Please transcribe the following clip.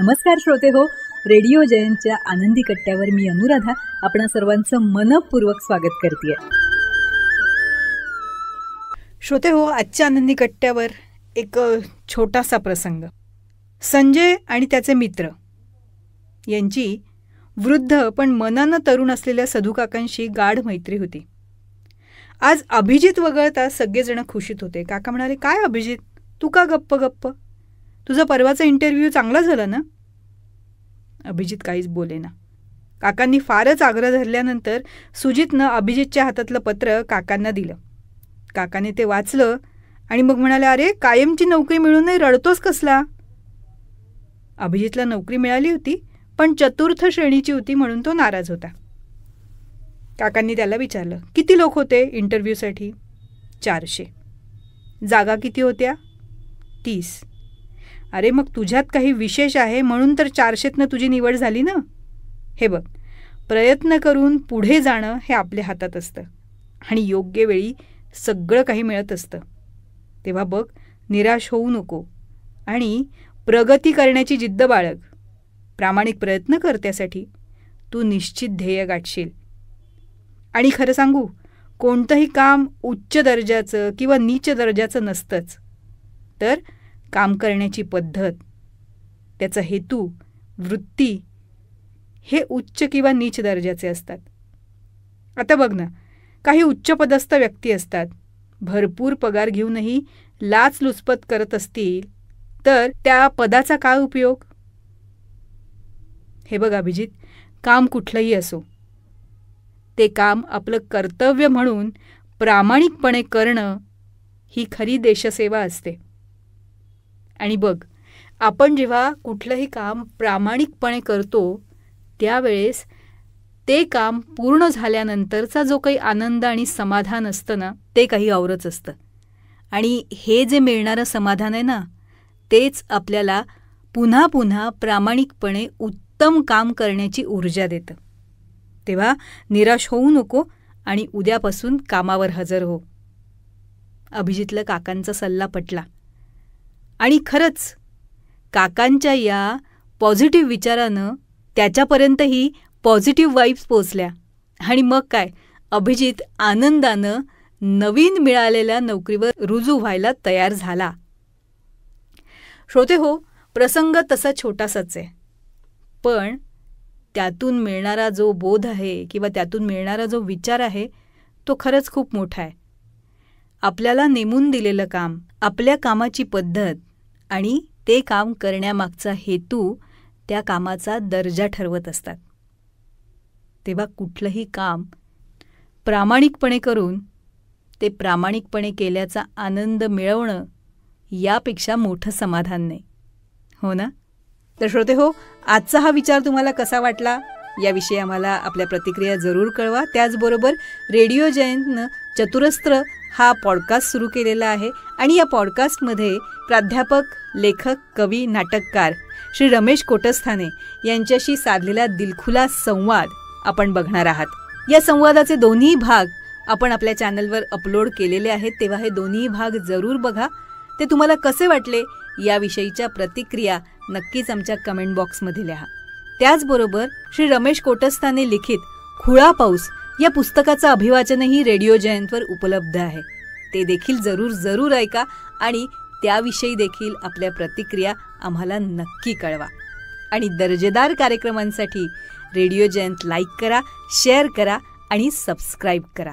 नमस्कार श्रोते हो, रेडिओ जयंतच्या आनंदी कट्ट्यावर मी अनुराधा आपणा सर्वांचं मनपूर्वक स्वागत करते. श्रोते हो, आजच्या आनंदी कट्ट्यावर एक छोटासा प्रसंग. संजय आणि त्याचे मित्र यांची वृद्ध पण मनानं तरुण असलेल्या सधूकाकांशी गाढ मैत्री होती. आज अभिजित वगळता सगळेजण खुशीत होते. काका म्हणाले, काय अभिजित, तू का गप्प गप्प? तुझा परवाचा इंटरव्ह्यू चांगला झाला ना? अभिजित काहीच बोलेना. काकांनी फारच आग्रह धरल्यानंतर सुजितनं अभिजितच्या हातातलं पत्र काकांना दिलं. काकाने ते वाचलं आणि मग म्हणाले, अरे कायमची नोकरी मिळून नाही रडतोस कसला? अभिजितला नोकरी मिळाली होती, पण चतुर्थ श्रेणीची होती म्हणून तो नाराज होता. काकांनी त्याला विचारलं, किती लोक होते इंटरव्ह्यूसाठी? 400. जागा किती होत्या? 30. अरे मग तुझ्यात काही विशेष आहे म्हणून तर 400तनं तुझी निवड झाली ना. हे बघ, प्रयत्न करून पुढे जाणं हे आपल्या हातात असतं आणि योग्य वेळी सगळं काही मिळत असतं. तेव्हा बघ, निराश होऊ नको आणि प्रगती करण्याची जिद्द बाळग. प्रामाणिक प्रयत्न कर, त्यासाठी तू निश्चित ध्येय गाठशील. आणि खरं सांगू, कोणतंही काम उच्च दर्जाचं किंवा नीच दर्जाचं नसतंच. तर काम करण्याची पद्धत, त्याचा हेतू, वृत्ती हे उच्च किंवा नीच दर्जाचे असतात. आता बघ ना, काही उच्चपदस्थ व्यक्ती असतात, भरपूर पगार घेऊनही लाचलुचपत करत असतील तर त्या पदाचा काय उपयोग? हे बघ अभिजित, काम कुठलंही असो, ते काम आपलं कर्तव्य म्हणून प्रामाणिकपणे करणं ही खरी देशसेवा असते. आणि बघ, आपण जेव्हा कुठलंही काम प्रामाणिकपणे करतो त्यावेळेस ते काम पूर्ण झाल्यानंतरचा जो काही आनंद आणि समाधान असतं ना, ते काही औरच असतं. आणि हे जे मिळणारं समाधान आहे ना, तेच आपल्याला पुन्हा पुन्हा प्रामाणिकपणे उत्तम काम करण्याची ऊर्जा देतं. तेव्हा निराश होऊ नको आणि उद्यापासून कामावर हजर हो. अभिजितला काकांचा सल्ला पटला आणि खरंच काकांच्या या पॉझिटिव्ह विचारानं त्याच्यापर्यंतही पॉझिटिव्ह वाईब्स पोचल्या. आणि मग काय, अभिजित आनंदानं नवीन मिळालेल्या नोकरीवर रुजू व्हायला तयार झाला. श्रोते हो, प्रसंग तसा छोटासाच आहे, पण त्यातून मिळणारा जो बोध आहे किंवा त्यातून मिळणारा जो विचार आहे तो खरंच खूप मोठा आहे. आपल्याला नेमून दिलेलं काम, आपल्या कामाची पद्धत आणि ते काम करण्यामागचा हेतू त्या कामाचा दर्जा ठरवत असतात. तेव्हा कुठलंही काम प्रामाणिकपणे करून ते प्रामाणिकपणे केल्याचा आनंद मिळवणं यापेक्षा मोठं समाधान नाही, हो ना? तर श्रोते हो, आजचा हा विचार तुम्हाला कसा वाटला याविषयी आम्हाला आपल्या प्रतिक्रिया जरूर कळवा. त्याचबरोबर रेडिओ जयंतनं चतुरस्त्र हा पॉडकास्ट सुरू केलेला आहे आणि या पॉडकास्टमध्ये प्राध्यापक, लेखक, कवी, नाटककार श्री रमेश कोटस्थाने यांच्याशी साधलेला दिलखुलास संवाद आपण बघणार आहात. या संवादाचे दोन्ही भाग आपण आपल्या चॅनलवर अपलोड केलेले आहेत, तेव्हा हे दोन्ही भाग जरूर बघा. ते तुम्हाला कसे वाटले याविषयीच्या प्रतिक्रिया नक्कीच आमच्या कमेंट बॉक्समध्ये लिहा. त्याचबरोबर श्री रमेश कोटस्थाने लिखित खुळा पाऊस या पुस्तकाचं अभिवाचनही रेडिओ जयंतवर उपलब्ध आहे. ते देखील जरूर जरूर ऐका आणि त्याविषयी देखील आपल्या प्रतिक्रिया आम्हाला नक्की कळवा. आणि दर्जेदार कार्यक्रमांसाठी रेडिओ जयंत लाईक करा, शेअर करा आणि सबस्क्राईब करा.